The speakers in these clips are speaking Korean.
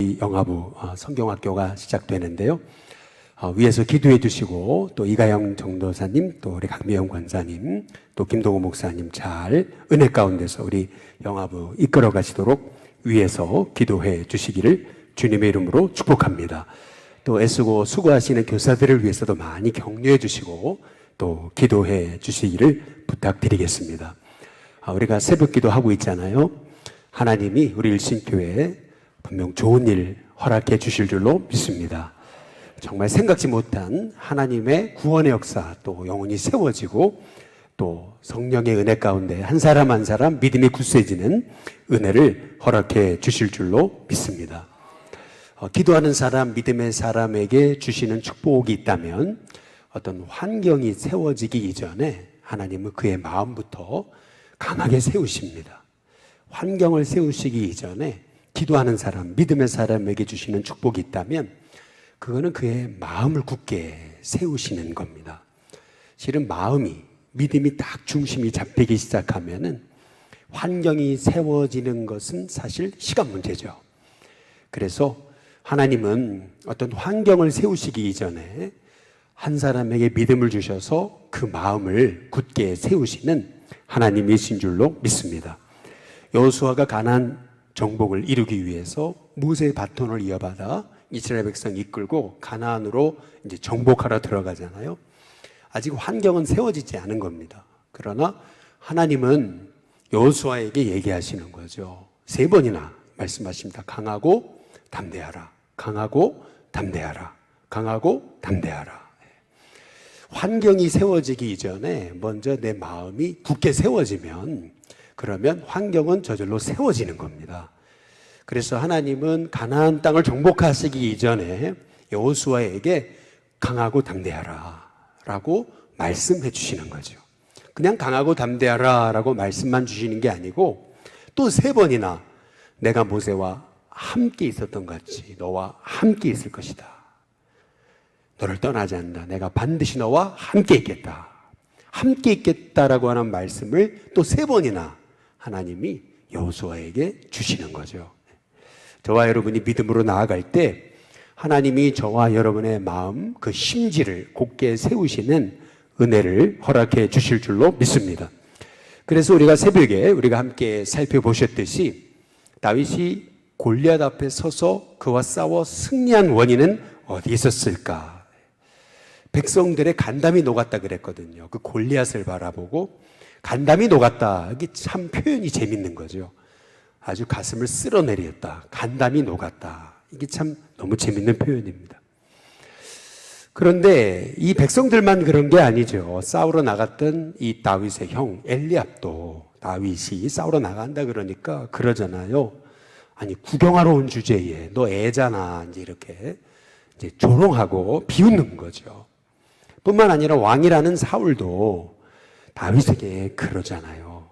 우리 영화부 성경학교가 시작되는데요. 위에서 기도해 주시고 또 이가영 전도사님, 또 우리 강미영 권사님, 또 김동호 목사님 잘 은혜 가운데서 우리 영화부 이끌어 가시도록 위에서 기도해 주시기를 주님의 이름으로 축복합니다. 또 애쓰고 수고하시는 교사들을 위해서도 많이 격려해 주시고 또 기도해 주시기를 부탁드리겠습니다. 우리가 새벽 기도하고 있잖아요. 하나님이 우리 일신교회에 분명 좋은 일 허락해 주실 줄로 믿습니다. 정말 생각지 못한 하나님의 구원의 역사, 또 영혼이 세워지고 또 성령의 은혜 가운데 한 사람 한 사람 믿음이 굳세지는 은혜를 허락해 주실 줄로 믿습니다. 기도하는 사람, 믿음의 사람에게 주시는 축복이 있다면 어떤 환경이 세워지기 이전에 하나님은 그의 마음부터 강하게 세우십니다. 환경을 세우시기 이전에 기도하는 사람, 믿음의 사람에게 주시는 축복이 있다면 그거는 그의 마음을 굳게 세우시는 겁니다. 실은 마음이, 믿음이 딱 중심이 잡히기 시작하면은 환경이 세워지는 것은 사실 시간 문제죠. 그래서 하나님은 어떤 환경을 세우시기 이전에 한 사람에게 믿음을 주셔서 그 마음을 굳게 세우시는 하나님이신 줄로 믿습니다. 여호수아가 가나안 정복을 이루기 위해서 모세의 바톤을 이어받아 이스라엘 백성 이끌고 가나안으로 이제 정복하러 들어가잖아요. 아직 환경은 세워지지 않은 겁니다. 그러나 하나님은 여호수아에게 얘기하시는 거죠. 3번이나 말씀하십니다. 강하고 담대하라. 강하고 담대하라. 강하고 담대하라. 환경이 세워지기 이전에 먼저 내 마음이 굳게 세워지면 그러면 환경은 저절로 세워지는 겁니다. 그래서 하나님은 가나안 땅을 정복하시기 이전에 여호수아에게 강하고 담대하라 라고 말씀해 주시는 거죠. 그냥 강하고 담대하라 라고 말씀만 주시는 게 아니고 또 3번이나 내가 모세와 함께 있었던 것 같이 너와 함께 있을 것이다. 너를 떠나지 않는다. 내가 반드시 너와 함께 있겠다. 함께 있겠다라고 하는 말씀을 또 3번이나 하나님이 여호수아에게 주시는 거죠. 저와 여러분이 믿음으로 나아갈 때 하나님이 저와 여러분의 마음, 그 심지를 곧게 세우시는 은혜를 허락해 주실 줄로 믿습니다. 그래서 우리가 새벽에 우리가 함께 살펴보셨듯이 다윗이 골리앗 앞에 서서 그와 싸워 승리한 원인은 어디 있었을까? 백성들의 간담이 녹았다 그랬거든요. 그 골리앗을 바라보고 간담이 녹았다. 이게 참 표현이 재밌는 거죠. 아주 가슴을 쓸어내렸다. 간담이 녹았다. 이게 참 너무 재밌는 표현입니다. 그런데 이 백성들만 그런 게 아니죠. 싸우러 나갔던 이 다윗의 형 엘리압도 다윗이 싸우러 나간다 그러니까 그러잖아요. 아니 구경하러 온 주제에 너 애잖아. 이제 이렇게 이제 조롱하고 비웃는 거죠. 뿐만 아니라 왕이라는 사울도 다윗에게 그러잖아요.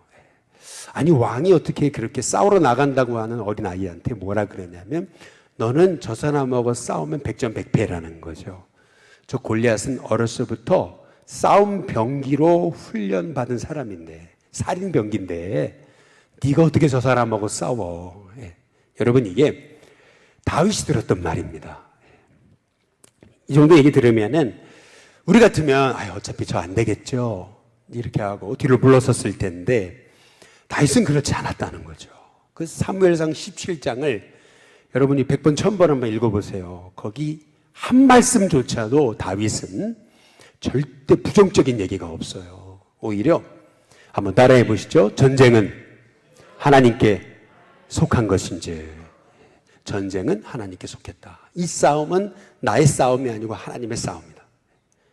아니 왕이 어떻게 그렇게 싸우러 나간다고 하는 어린아이한테 뭐라 그러냐면 너는 저 사람하고 싸우면 백전백패라는 거죠. 저 골리앗은 어렸을부터 싸움 병기로 훈련받은 사람인데 살인 병기인데 네가 어떻게 저 사람하고 싸워. 여러분 이게 다윗이 들었던 말입니다. 이 정도 얘기 들으면은 우리 같으면 어차피 저 안 되겠죠 이렇게 하고 뒤를 물러섰을 텐데 다윗은 그렇지 않았다는 거죠. 그 사무엘상 17장을 여러분이 100번 1000번 한번 읽어보세요. 거기 한 말씀조차도 다윗은 절대 부정적인 얘기가 없어요. 오히려 한번 따라해 보시죠. 전쟁은 하나님께 속한 것인지. 전쟁은 하나님께 속했다. 이 싸움은 나의 싸움이 아니고 하나님의 싸움이다.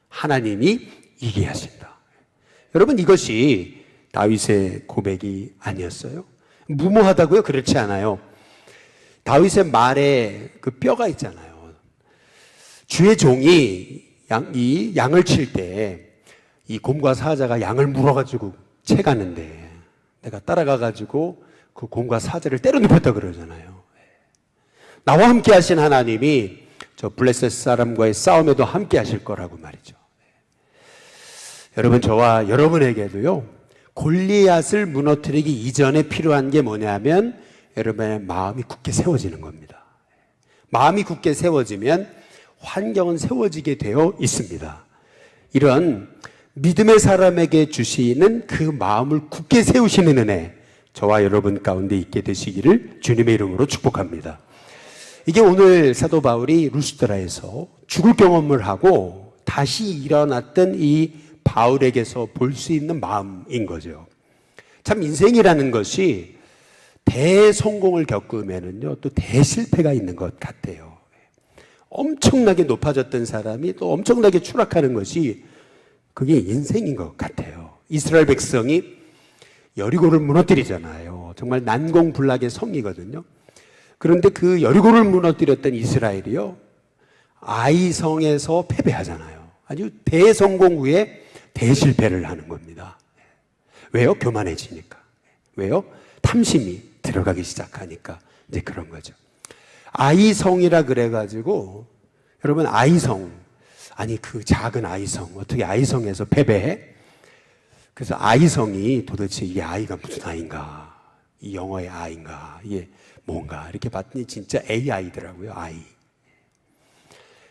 하나님이 이기게 하신다. 여러분 이것이 다윗의 고백이 아니었어요? 무모하다고요? 그렇지 않아요. 다윗의 말에 그 뼈가 있잖아요. 주의 종이 양을 칠 때 이 곰과 사자가 양을 물어가지고 채가는데 내가 따라가가지고 그 곰과 사자를 때려 눕혔다 그러잖아요. 나와 함께 하신 하나님이 저 블레셋 사람과의 싸움에도 함께 하실 거라고 말이죠. 여러분 저와 여러분에게도요 골리앗을 무너뜨리기 이전에 필요한 게 뭐냐면 여러분의 마음이 굳게 세워지는 겁니다. 마음이 굳게 세워지면 환경은 세워지게 되어 있습니다. 이런 믿음의 사람에게 주시는 그 마음을 굳게 세우시는 은혜, 저와 여러분 가운데 있게 되시기를 주님의 이름으로 축복합니다. 이게 오늘 사도 바울이 루스드라에서 죽을 경험을 하고 다시 일어났던 이 바울에게서 볼 수 있는 마음인 거죠. 참 인생이라는 것이 대성공을 겪으면은요, 또 대실패가 있는 것 같아요. 엄청나게 높아졌던 사람이 또 엄청나게 추락하는 것이 그게 인생인 것 같아요. 이스라엘 백성이 여리고를 무너뜨리잖아요. 정말 난공불락의 성이거든요. 그런데 그 여리고를 무너뜨렸던 이스라엘이요, 아이성에서 패배하잖아요. 아주 대성공 후에 대실패를 하는 겁니다. 왜요? 교만해지니까. 왜요? 탐심이 들어가기 시작하니까 이제 그런 거죠. 아이성이라 그래가지고, 여러분, 아이성, 아니 그 작은 아이성, 어떻게 아이성에서 패배해? 그래서 아이성이 도대체 이게 아이가 무슨 아이인가, 이 영어의 아이인가, 이게 뭔가 이렇게 봤더니 진짜 AI더라고요. 아이.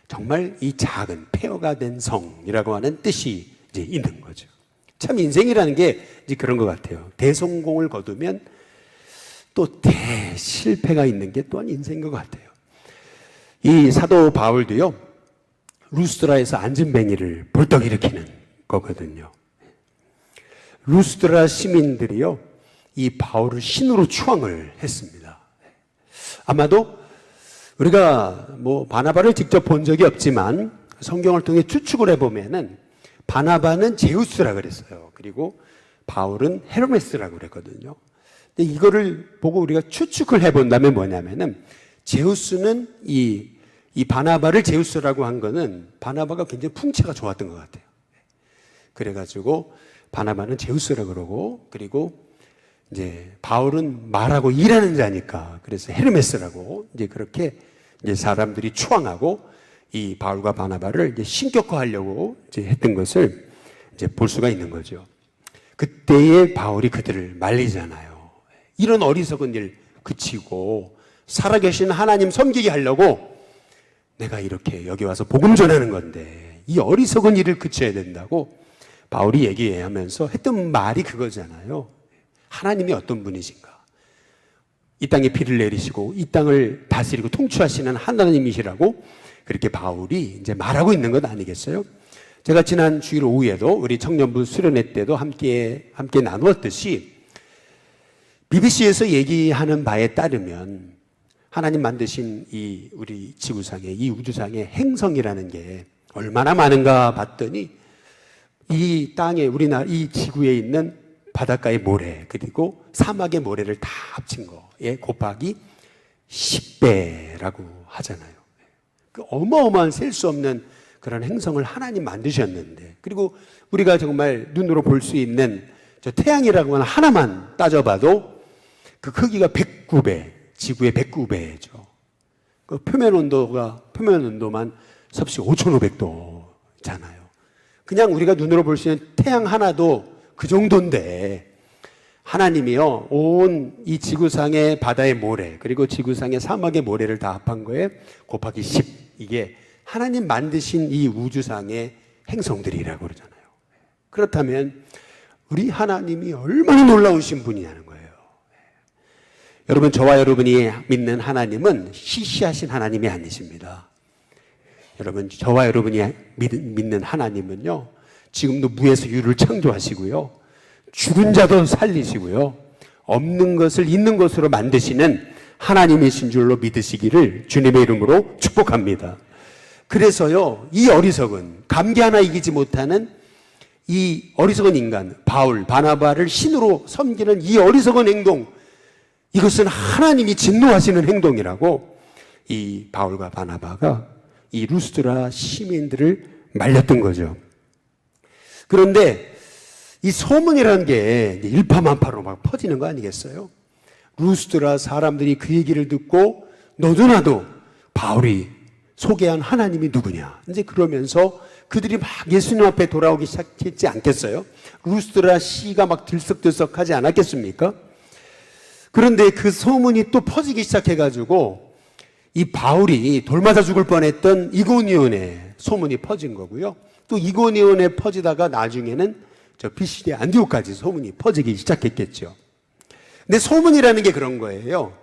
정말 이 작은 폐허가 된 성이라고 하는 뜻이 이제 있는 거죠. 참 인생이라는 게 이제 그런 것 같아요. 대성공을 거두면 또 대실패가 있는 게 또한 인생인 것 같아요. 이 사도 바울도요, 루스드라에서 안진뱅이를 벌떡 일으키는 거거든요. 루스드라 시민들이요, 이 바울을 신으로 추앙을 했습니다. 아마도 우리가 뭐 바나바를 직접 본 적이 없지만 성경을 통해 추측을 해보면은 바나바는 제우스라 그랬어요. 그리고 바울은 헤르메스라고 그랬거든요. 근데 이거를 보고 우리가 추측을 해본다면 뭐냐면은, 제우스는 이 바나바를 제우스라고 한 거는 바나바가 굉장히 풍채가 좋았던 것 같아요. 그래가지고 바나바는 제우스라 그러고, 그리고 이제 바울은 말하고 일하는 자니까 그래서 헤르메스라고 이제 그렇게 이제 사람들이 추앙하고 이 바울과 바나바를 이제 신격화하려고 이제 했던 것을 이제 볼 수가 있는 거죠. 그때의 바울이 그들을 말리잖아요. 이런 어리석은 일 그치고 살아계신 하나님 섬기게 하려고 내가 이렇게 여기 와서 복음 전하는 건데 이 어리석은 일을 그쳐야 된다고 바울이 얘기하면서 했던 말이 그거잖아요. 하나님이 어떤 분이신가? 이 땅에 비를 내리시고 이 땅을 다스리고 통치하시는 하나님이시라고 그렇게 바울이 이제 말하고 있는 것 아니겠어요? 제가 지난 주일 오후에도 우리 청년부 수련회 때도 함께 나누었듯이 BBC에서 얘기하는 바에 따르면 하나님 만드신 이 우리 지구상에, 이 우주상에 행성이라는 게 얼마나 많은가 봤더니 이 땅에, 우리나라 이 지구에 있는 바닷가의 모래 그리고 사막의 모래를 다 합친 거에 곱하기 10배라고 하잖아요. 그 어마어마한 셀 수 없는 그런 행성을 하나님 만드셨는데, 그리고 우리가 정말 눈으로 볼 수 있는 저 태양이라고 하는 하나만 따져봐도 그 크기가 109배, 지구의 109배죠. 그 표면 온도만 섭씨 5,500도잖아요. 그냥 우리가 눈으로 볼 수 있는 태양 하나도 그 정도인데 하나님이요, 온 이 지구상의 바다의 모래 그리고 지구상의 사막의 모래를 다 합한 거에 곱하기 10, 이게 하나님 만드신 이 우주상의 행성들이라고 그러잖아요. 그렇다면 우리 하나님이 얼마나 놀라우신 분이냐는 거예요. 여러분, 저와 여러분이 믿는 하나님은 시시하신 하나님이 아니십니다. 여러분, 저와 여러분이 믿는 하나님은요, 지금도 무에서 유를 창조하시고요, 죽은 자도 살리시고요, 없는 것을 있는 것으로 만드시는 하나님이신 줄로 믿으시기를 주님의 이름으로 축복합니다. 그래서요, 이 어리석은, 감기 하나 이기지 못하는 이 어리석은 인간 바울, 바나바를 신으로 섬기는 이 어리석은 행동, 이것은 하나님이 진노하시는 행동이라고 이 바울과 바나바가 이 루스드라 시민들을 말렸던 거죠. 그런데 이 소문이라는 게 일파만파로 막 퍼지는 거 아니겠어요? 루스드라 사람들이 그 얘기를 듣고 너도 나도 바울이 소개한 하나님이 누구냐, 이제 그러면서 그들이 막 예수님 앞에 돌아오기 시작했지 않겠어요? 루스드라 시가 막 들썩들썩하지 않았겠습니까? 그런데 그 소문이 또 퍼지기 시작해가지고 이 바울이 돌 맞아 죽을 뻔했던 이고니온에 소문이 퍼진 거고요. 또 이고니온에 퍼지다가 나중에는 저 비시디아 안디옥까지 소문이 퍼지기 시작했겠죠. 근데 소문이라는 게 그런 거예요.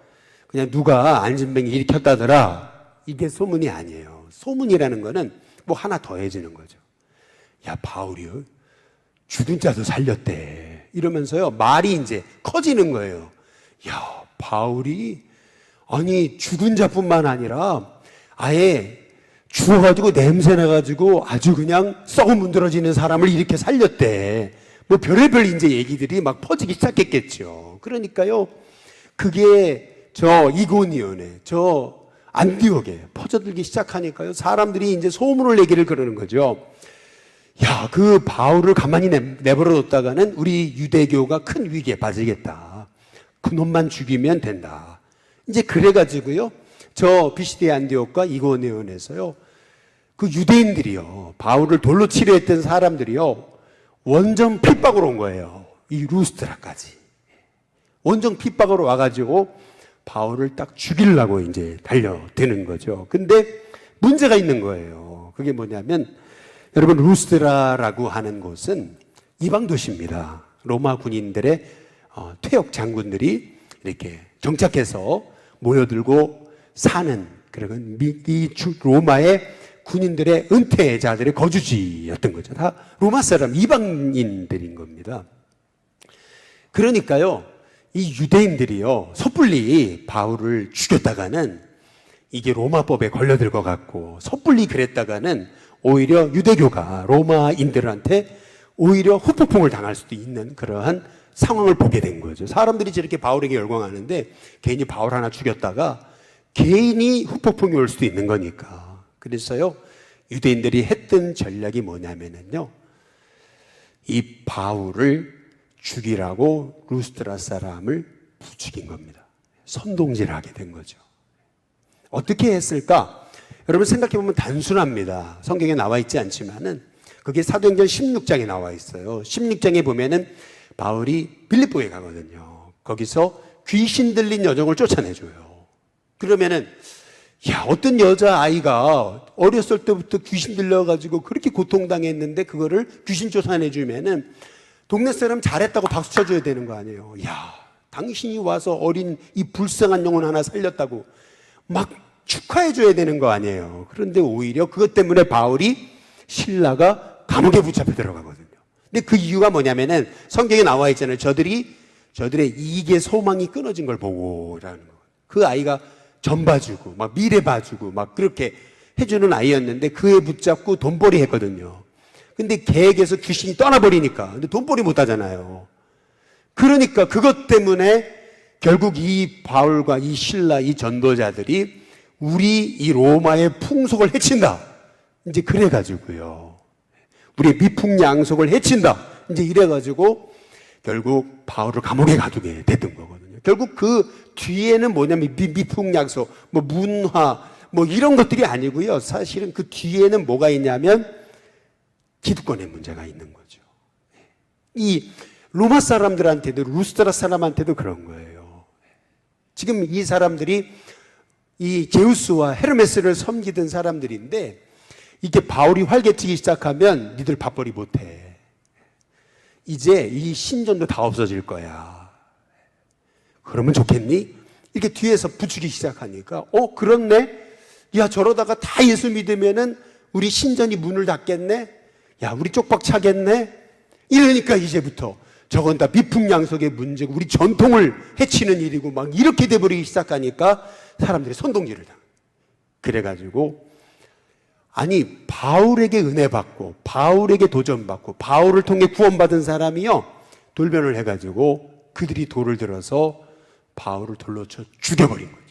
그냥 누가 안진뱅이 일으켰다더라, 이게 소문이 아니에요. 소문이라는 거는 뭐 하나 더해지는 거죠. 야, 바울이요, 죽은 자도 살렸대, 이러면서요 말이 이제 커지는 거예요. 야, 바울이 아니 죽은 자뿐만 아니라 아예 죽어가지고 냄새 나가지고 아주 그냥 썩어 문드러지는 사람을 이렇게 살렸대. 뭐 별의별 이제 얘기들이 막 퍼지기 시작했겠죠. 그러니까요, 그게 저 이고니온에, 저 안디옥에 퍼져들기 시작하니까요, 사람들이 이제 소문을 내기를 그러는 거죠. 야, 그 바울을 가만히 내버려 뒀다가는 우리 유대교가 큰 위기에 빠지겠다. 그놈만 죽이면 된다. 이제 그래가지고요, 저 비시디아 안디옥과 이고니온에서요, 그 유대인들이요, 바울을 돌로 치려 했던 사람들이요, 원정 핍박으로 온 거예요. 이 루스드라까지. 원정 핍박으로 와가지고 바울을 딱 죽이려고 이제 달려드는 거죠. 근데 문제가 있는 거예요. 그게 뭐냐면, 여러분, 루스드라라고 하는 곳은 이방 도시입니다. 로마 군인들의 퇴역 장군들이 이렇게 정착해서 모여들고 사는 그런 로마의 군인들의 은퇴자들의 거주지였던 거죠. 다 로마 사람, 이방인들인 겁니다. 그러니까요, 이 유대인들이요, 섣불리 바울을 죽였다가는 이게 로마법에 걸려들 것 같고, 섣불리 그랬다가는 오히려 유대교가 로마인들한테 오히려 후폭풍을 당할 수도 있는 그러한 상황을 보게 된 거죠. 사람들이 저렇게 바울에게 열광하는데 괜히 바울 하나 죽였다가 괜히 후폭풍이 올 수도 있는 거니까. 그래서요, 유대인들이 했던 전략이 뭐냐면요, 이 바울을 죽이라고 루스드라 사람을 부추긴 겁니다. 선동질을 하게 된 거죠. 어떻게 했을까? 여러분 생각해보면 단순합니다. 성경에 나와 있지 않지만은 그게 사도행전 16장에 나와 있어요. 16장에 보면은 바울이 빌립보에 가거든요. 거기서 귀신 들린 여종을 쫓아내줘요. 그러면은, 야, 어떤 여자아이가 어렸을 때부터 귀신 들려가지고 그렇게 고통당했는데 그거를 귀신 쫓아내주면은 동네 사람 잘했다고 박수 쳐줘야 되는 거 아니에요. 야, 당신이 와서 어린 이 불쌍한 영혼 하나 살렸다고 막 축하해줘야 되는 거 아니에요. 그런데 오히려 그것 때문에 바울이, 신라가 감옥에 붙잡혀 들어가거든요. 근데 그 이유가 뭐냐면은 성경에 나와 있잖아요. 저들의 이익의 소망이 끊어진 걸 보고라는 거. 그 아이가 전 봐주고 막 미래 봐주고 막 그렇게 해주는 아이였는데 그에 붙잡고 돈벌이 했거든요. 근데 계획에서 귀신이 떠나버리니까, 근데 돈벌이 못 하잖아요. 그러니까 그것 때문에 결국 이 바울과 이 신라, 이 전도자들이 우리 이 로마의 풍속을 해친다, 이제 그래가지고요, 우리의 미풍양속을 해친다, 이제 이래가지고 결국 바울을 감옥에 가두게 됐던 거거든요. 결국 그 뒤에는 뭐냐면 미풍양속, 뭐 문화, 뭐 이런 것들이 아니고요. 사실은 그 뒤에는 뭐가 있냐면 기득권의 문제가 있는 거죠. 이 로마 사람들한테도, 루스드라 사람한테도 그런 거예요. 지금 이 사람들이 이 제우스와 헤르메스를 섬기던 사람들인데, 이게 바울이 활개치기 시작하면 니들 밥벌이 못해. 이제 이 신전도 다 없어질 거야. 그러면 좋겠니? 이렇게 뒤에서 부추기 시작하니까, 그렇네? 야, 저러다가 다 예수 믿으면은 우리 신전이 문을 닫겠네? 야, 우리 쪽박 차겠네? 이러니까 이제부터 저건 다 미풍양속의 문제고 우리 전통을 해치는 일이고 막 이렇게 돼버리기 시작하니까 사람들이 선동질을 당해요. 그래가지고, 아니, 바울에게 은혜 받고 바울에게 도전 받고 바울을 통해 구원받은 사람이요, 돌변을 해가지고 그들이 돌을 들어서 바울을 돌로 쳐 죽여버린 거죠.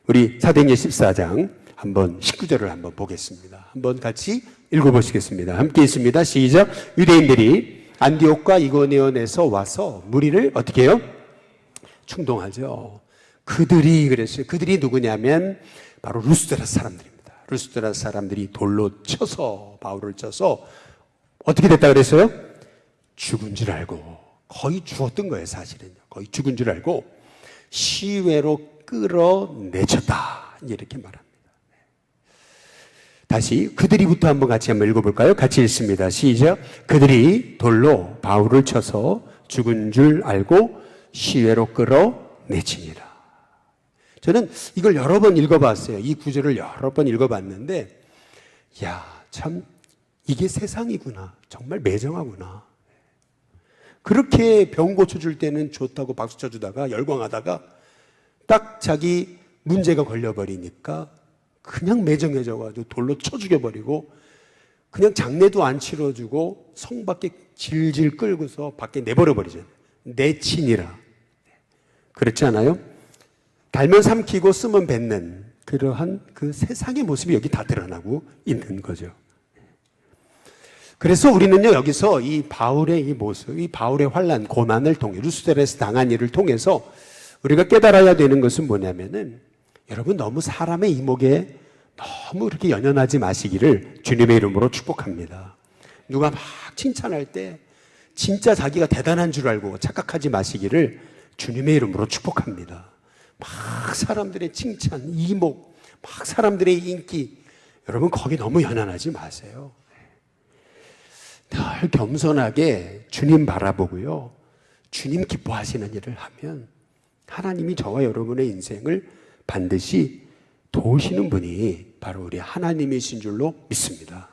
우리 사도행전 14장 한번 19절을 한번 보겠습니다. 한번 같이 읽어보시겠습니다. 함께 있습니다. 시작. 유대인들이 안디옥과 이고니온에서 와서 무리를 어떻게 해요? 충동하죠. 그들이 그랬어요. 그들이 누구냐면 바로 루스드라 사람들입니다. 루스드라 사람들이 돌로 쳐서, 바울을 쳐서 어떻게 됐다 그랬어요? 죽은 줄 알고, 거의 죽었던 거예요. 사실은 거의 죽은 줄 알고 시외로 끌어내쳤다. 이렇게 말합니다. 다시 그들이부터 한번 읽어볼까요? 같이 읽습니다. 시작. 그들이 돌로 바울을 쳐서 죽은 줄 알고 시외로 끌어내치니라. 저는 이걸 여러 번 읽어봤어요. 이 구절을 여러 번 읽어봤는데, 야, 참 이게 세상이구나. 정말 매정하구나. 그렇게 병 고쳐줄 때는 좋다고 박수 쳐주다가 열광하다가 딱 자기 문제가 걸려버리니까 그냥 매정해져가지고 돌로 쳐 죽여버리고 그냥 장례도 안 치러주고 성 밖에 질질 끌고서 밖에 내버려버리잖아요. 내친이라. 그렇지 않아요? 달면 삼키고 쓰면 뱉는 그러한 그 세상의 모습이 여기 다 드러나고 있는 거죠. 그래서 우리는요, 여기서 이 바울의 이 모습, 이 바울의 환난, 고난을 통해, 루스드라에서 당한 일을 통해서 우리가 깨달아야 되는 것은 뭐냐면은, 여러분 너무 사람의 이목에 너무 이렇게 연연하지 마시기를 주님의 이름으로 축복합니다. 누가 막 칭찬할 때 진짜 자기가 대단한 줄 알고 착각하지 마시기를 주님의 이름으로 축복합니다. 막 사람들의 칭찬, 이목, 막 사람들의 인기, 여러분 거기 너무 연연하지 마세요. 늘 겸손하게 주님 바라보고요, 주님 기뻐하시는 일을 하면 하나님이 저와 여러분의 인생을 반드시 도우시는 분이 바로 우리 하나님이신 줄로 믿습니다.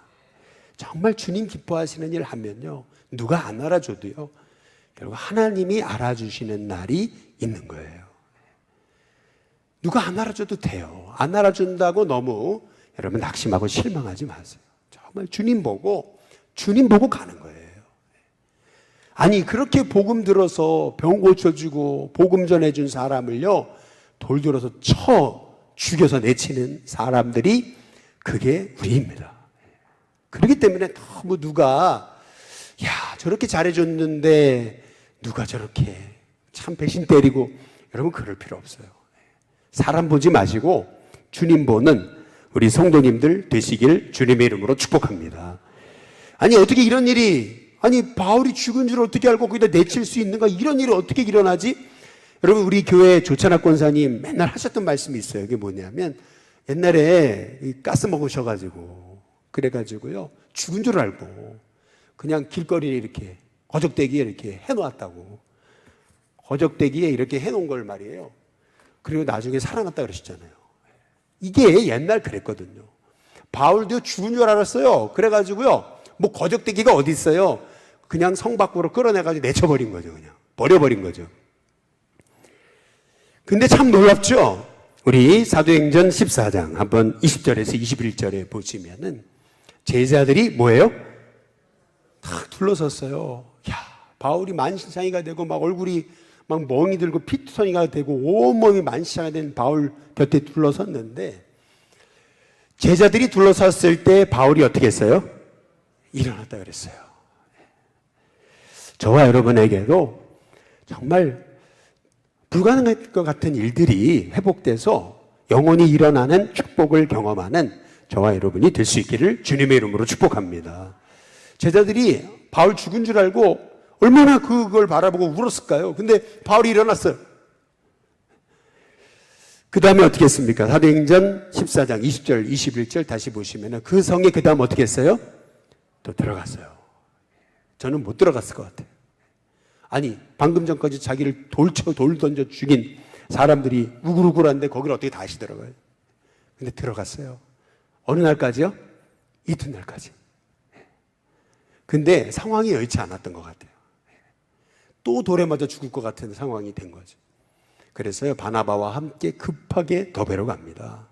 정말 주님 기뻐하시는 일을 하면요, 누가 안 알아줘도요, 결국 하나님이 알아주시는 날이 있는 거예요. 누가 안 알아줘도 돼요. 안 알아준다고 너무 여러분 낙심하고 실망하지 마세요. 정말 주님 보고 가는 거예요. 아니, 그렇게 복음 들어서 병 고쳐주고 복음 전해준 사람을요, 돌 들어서 쳐 죽여서 내치는 사람들이 그게 우리입니다. 그렇기 때문에 너무 누가 저렇게 잘해줬는데 누가 저렇게 참 배신 때리고, 여러분 그럴 필요 없어요. 사람 보지 마시고 주님 보는 우리 성도님들 되시길 주님의 이름으로 축복합니다. 아니, 어떻게 이런 일이, 아니 바울이 죽은 줄 어떻게 알고 거기다 내칠 수 있는가? 이런 일이 어떻게 일어나지? 여러분 우리 교회 조찬학 권사님 맨날 하셨던 말씀이 있어요. 이게 뭐냐면, 옛날에 가스 먹으셔가지고 그래가지고요, 죽은 줄 알고 그냥 길거리에 이렇게 거적대기에 이렇게 해놓았다고. 거적대기에 이렇게 해놓은 걸 말이에요. 그리고 나중에 살아났다 그러셨잖아요. 이게 옛날 그랬거든요. 바울도 죽은 줄 알았어요. 그래가지고요, 뭐 거적대기가 어디 있어요? 그냥 성 밖으로 끌어내가지고 내쳐버린 거죠. 그냥 버려버린 거죠. 근데 참 놀랍죠? 우리 사도행전 14장 한번 20절에서 21절에 보시면은 제자들이 뭐예요? 다 둘러섰어요. 야, 바울이 만신창이가 되고 막 얼굴이 막 멍이 들고 피투성이가 되고 온몸이 만신창이가 된 바울 곁에 둘러섰는데, 제자들이 둘러섰을 때 바울이 어떻게 했어요? 일어났다 그랬어요. 저와 여러분에게도 정말 불가능할 것 같은 일들이 회복돼서 영원히 일어나는 축복을 경험하는 저와 여러분이 될 수 있기를 주님의 이름으로 축복합니다. 제자들이 바울 죽은 줄 알고 얼마나 그걸 바라보고 울었을까요? 근데 바울이 일어났어요. 그 다음에 어떻게 했습니까? 사도행전 14장 20절, 21절 다시 보시면 그 성에 그 다음 어떻게 했어요? 또 들어갔어요. 저는 못 들어갔을 것 같아요. 아니, 방금 전까지 자기를 돌 던져 죽인 사람들이 우글우글한데 거기를 어떻게 다시 들어가요? 근데 들어갔어요. 어느 날까지요? 이튿날까지. 근데 상황이 여의치 않았던 것 같아요. 또 돌에 맞아 죽을 것 같은 상황이 된 거죠. 그래서 바나바와 함께 급하게 더베로 갑니다.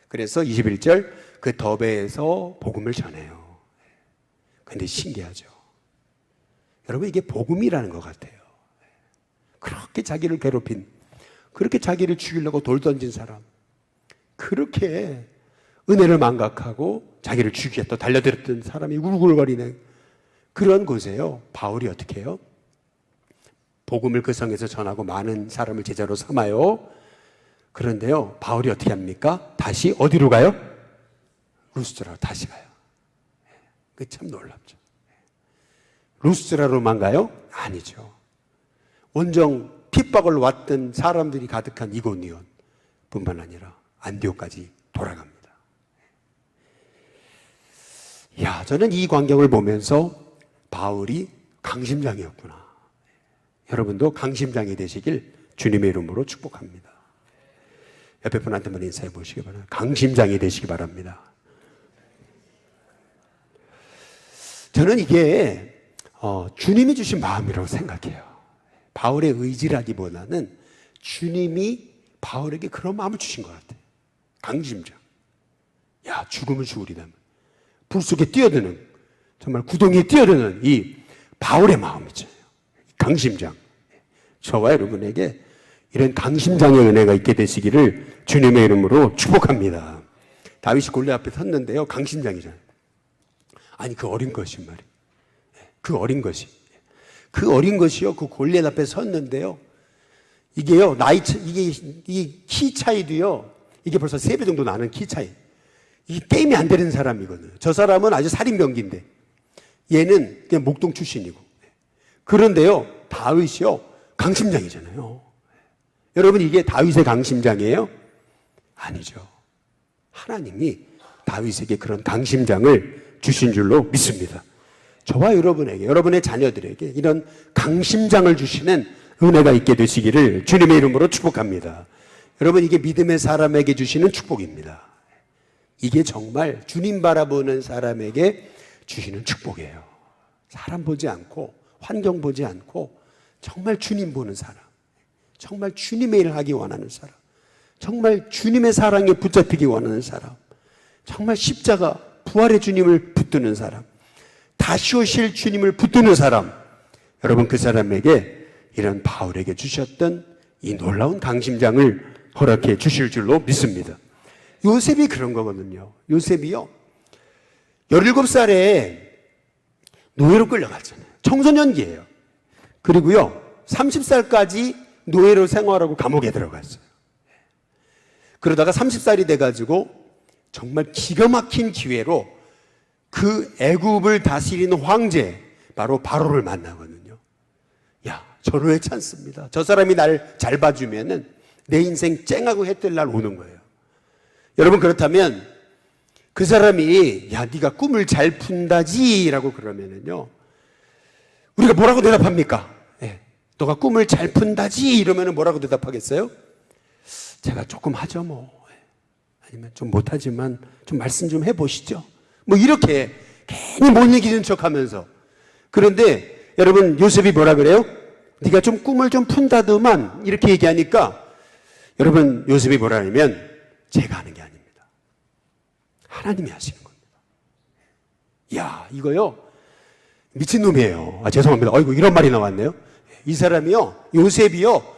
그래서 21절, 그 더베에서 복음을 전해요. 근데 신기하죠. 여러분, 이게 복음이라는 것 같아요. 그렇게 자기를 괴롭힌, 그렇게 자기를 죽이려고 돌 던진 사람, 그렇게 은혜를 망각하고 자기를 죽이겠다 달려들었던 사람이 울글거리는 그런 곳에요, 바울이 어떻게 해요? 복음을 그 성에서 전하고 많은 사람을 제자로 삼아요. 그런데요, 바울이 어떻게 합니까? 다시 어디로 가요? 루스드라로 다시 가요. 그게 참 놀랍죠. 루스드라로만 가요? 아니죠. 온정 핍박을 왔던 사람들이 가득한 이고니온, 뿐만 아니라 안디옥까지 돌아갑니다. 저는 이 광경을 보면서 바울이 강심장이었구나. 여러분도 강심장이 되시길 주님의 이름으로 축복합니다. 옆에 분한테만 인사해 보시기 바랍니다. 강심장이 되시기 바랍니다. 저는 이게 주님이 주신 마음이라고 생각해요. 바울의 의지라기보다는 주님이 바울에게 그런 마음을 주신 것 같아요. 강심장. 죽음을 죽으리다. 불 속에 뛰어드는, 정말 구덩이에 뛰어드는 이 바울의 마음이죠. 강심장. 저와 여러분에게 이런 강심장의 은혜가 있게 되시기를 주님의 이름으로 축복합니다. 다윗이 골리앗 앞에 섰는데요. 강심장이잖아요. 아니, 그 어린 것이 말이에요. 그 어린 것이. 그 어린 것이요. 그 골리앗 앞에 섰는데요. 이게요, 이게 키 차이도요. 이게 벌써 3배 정도 나는 키 차이. 이게 게임이 안 되는 사람이거든요. 저 사람은 아주 살인병기인데 얘는 그냥 목동 출신이고. 그런데요, 다윗이요, 강심장이잖아요. 여러분, 이게 다윗의 강심장이에요? 아니죠. 하나님이 다윗에게 그런 강심장을 주신 줄로 믿습니다. 저와 여러분에게, 여러분의 자녀들에게 이런 강심장을 주시는 은혜가 있게 되시기를 주님의 이름으로 축복합니다. 여러분, 이게 믿음의 사람에게 주시는 축복입니다. 이게 정말 주님 바라보는 사람에게 주시는 축복이에요. 사람 보지 않고, 환경 보지 않고, 정말 주님 보는 사람, 정말 주님의 일을 하기 원하는 사람, 정말 주님의 사랑에 붙잡히기 원하는 사람, 정말 십자가 부활의 주님을 붙드는 사람, 다시 오실 주님을 붙드는 사람, 여러분, 그 사람에게 이런 바울에게 주셨던 이 놀라운 강심장을 허락해 주실 줄로 믿습니다. 요셉이 그런 거거든요. 요셉이요, 17살에 노예로 끌려갔잖아요. 청소년기예요. 그리고요, 30살까지 노예로 생활하고 감옥에 들어갔어요. 그러다가 30살이 돼가지고 정말 기가 막힌 기회로 그 애굽을 다스리는 황제, 바로 바로를 만나거든요. 절호의 찬스입니다. 저 사람이 날 잘 봐주면은 내 인생 쨍하고 해 뜰 날 오는 거예요. 여러분, 그렇다면 그 사람이 네가 꿈을 잘 푼다지 라고 그러면은요, 우리가 뭐라고 대답합니까? 너가 꿈을 잘 푼다지 이러면은 뭐라고 대답하겠어요? 제가 조금 하죠 뭐. 아니면 좀 못하지만 좀 말씀 좀 해보시죠. 뭐 이렇게 괜히 못 이기는 척하면서. 그런데 여러분, 요셉이 뭐라 그래요? 네가 좀 꿈을 좀 푼다더만 이렇게 얘기하니까 여러분, 요셉이 뭐라 하냐면 제가 하는 게 아닙니다. 하나님이 하시는 겁니다. 이거요, 미친놈이에요. 죄송합니다. 어이구, 이런 말이 나왔네요. 이 사람이요, 요셉이요,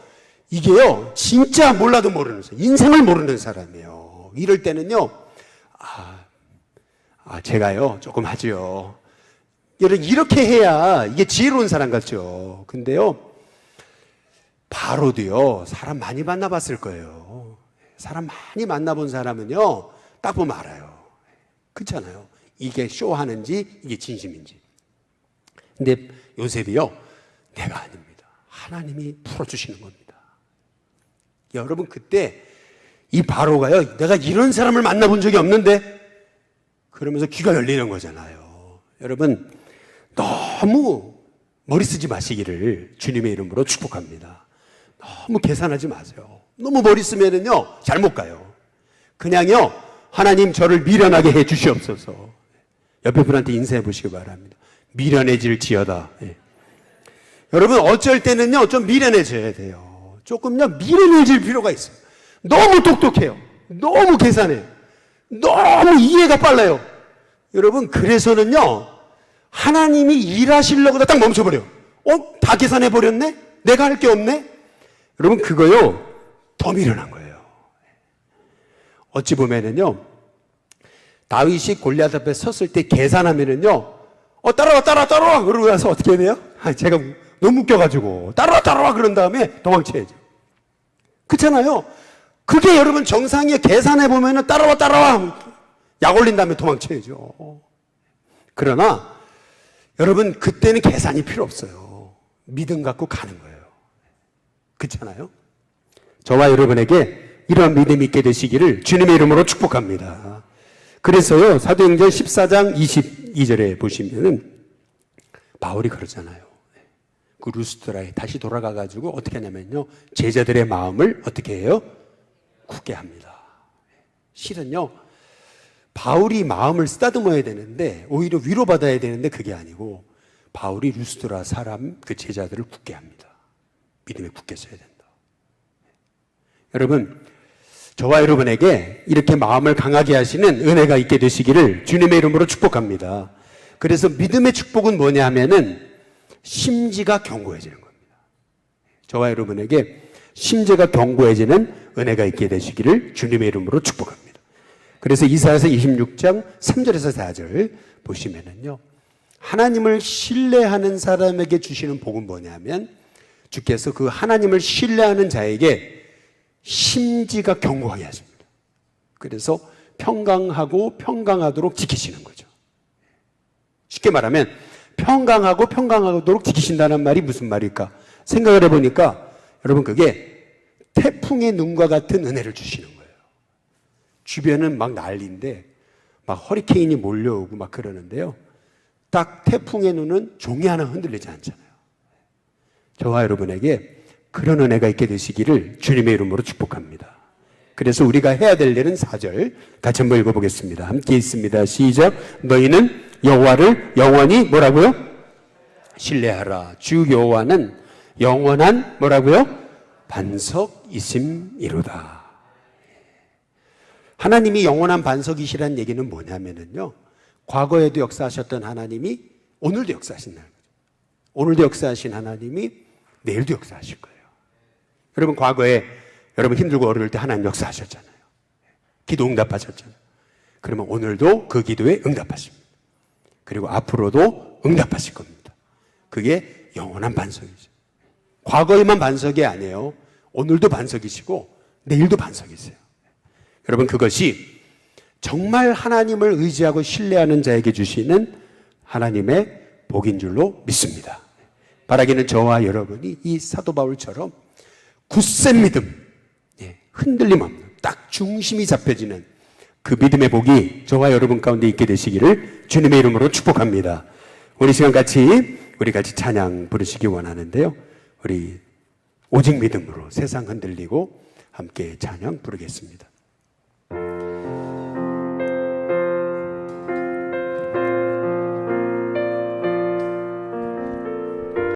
이게요, 진짜 몰라도 모르는 사람, 인생을 모르는 사람이에요. 이럴 때는요, 제가요, 조금 하죠. 여러분, 이렇게 해야 이게 지혜로운 사람 같죠. 근데요, 바로도요, 사람 많이 만나봤을 거예요. 사람 많이 만나본 사람은요, 딱 보면 알아요. 그렇잖아요. 이게 쇼하는지, 이게 진심인지. 근데 요셉이요, 내가 아닙니다. 하나님이 풀어주시는 겁니다. 여러분, 그때 이 바로가요, 내가 이런 사람을 만나본 적이 없는데? 그러면서 귀가 열리는 거잖아요. 여러분, 너무 머리 쓰지 마시기를 주님의 이름으로 축복합니다. 너무 계산하지 마세요. 너무 머리 쓰면은요, 잘못 가요. 그냥요, 하나님 저를 미련하게 해 주시옵소서. 옆에 분한테 인사해 보시기 바랍니다. 미련해질지어다. 여러분, 어쩔 때는요, 좀 미련해져야 돼요. 조금요, 미련해질 필요가 있어요. 너무 똑똑해요. 너무 계산해요. 너무 이해가 빨라요. 여러분, 그래서는요, 하나님이 일하시려고 딱 멈춰버려. 다 계산해버렸네? 내가 할 게 없네? 여러분, 그거요, 더 미련한 거예요. 어찌 보면은요, 다윗이 골리앗 앞에 섰을 때 계산하면은요, 따라와! 그러고 나서 어떻게 해야 돼요? 제가 너무 웃겨가지고, 따라와! 그런 다음에 도망쳐야죠. 그렇잖아요? 그게 여러분 정상이에요. 계산해보면은 따라와! 약 올린 다음에 도망쳐야죠. 그러나, 여러분, 그때는 계산이 필요 없어요. 믿음 갖고 가는 거예요. 그렇잖아요? 저와 여러분에게 이러한 믿음이 있게 되시기를 주님의 이름으로 축복합니다. 그래서요, 사도행전 14장 22절에 보시면은 바울이 그러잖아요. 그 루스드라에 다시 돌아가가지고 어떻게 하냐면요, 제자들의 마음을 어떻게 해요? 굳게 합니다. 실은요, 바울이 마음을 쓰다듬어야 되는데, 오히려 위로받아야 되는데 그게 아니고 바울이 루스드라 사람, 그 제자들을 굳게 합니다. 믿음에 굳게 서야 된다. 여러분, 저와 여러분에게 이렇게 마음을 강하게 하시는 은혜가 있게 되시기를 주님의 이름으로 축복합니다. 그래서 믿음의 축복은 뭐냐 하면은 심지가 견고해지는 겁니다. 저와 여러분에게 심지가 견고해지는 은혜가 있게 되시기를 주님의 이름으로 축복합니다. 그래서 이사야서 26장 3절에서 4절 보시면은요, 하나님을 신뢰하는 사람에게 주시는 복은 뭐냐면, 주께서 그 하나님을 신뢰하는 자에게 심지가 견고하게 하십니다. 그래서 평강하고 평강하도록 지키시는 거죠. 쉽게 말하면 평강하고 평강하도록 지키신다는 말이 무슨 말일까? 생각을 해보니까 여러분, 그게 태풍의 눈과 같은 은혜를 주시는 거예요. 주변은 막 난리인데 막 허리케인이 몰려오고 막 그러는데요, 딱 태풍의 눈은 종이 하나 흔들리지 않잖아요. 저와 여러분에게 그런 은혜가 있게 되시기를 주님의 이름으로 축복합니다. 그래서 우리가 해야 될 일은 4절 같이 한번 읽어보겠습니다. 함께 있습니다. 시작. 너희는 여호와를 영원히 뭐라고요? 신뢰하라. 주 여호와는 영원한 뭐라고요? 반석이심이로다. 하나님이 영원한 반석이시라는 얘기는 뭐냐면요, 과거에도 역사하셨던 하나님이 오늘도 역사하신다는 거죠. 오늘도 역사하신 하나님이 내일도 역사하실 거예요. 여러분, 과거에 여러분 힘들고 어려울 때 하나님 역사하셨잖아요. 기도 응답하셨잖아요. 그러면 오늘도 그 기도에 응답하십니다. 그리고 앞으로도 응답하실 겁니다. 그게 영원한 반석이죠. 과거에만 반석이 아니에요. 오늘도 반석이시고 내일도 반석이세요. 여러분, 그것이 정말 하나님을 의지하고 신뢰하는 자에게 주시는 하나님의 복인 줄로 믿습니다. 바라기는 저와 여러분이 이 사도 바울처럼 굳센 믿음, 흔들림 없는 딱 중심이 잡혀지는 그 믿음의 복이 저와 여러분 가운데 있게 되시기를 주님의 이름으로 축복합니다. 우리 시간 우리 같이 찬양 부르시기 원하는데요, 우리 오직 믿음으로 세상 흔들리고 함께 찬양 부르겠습니다.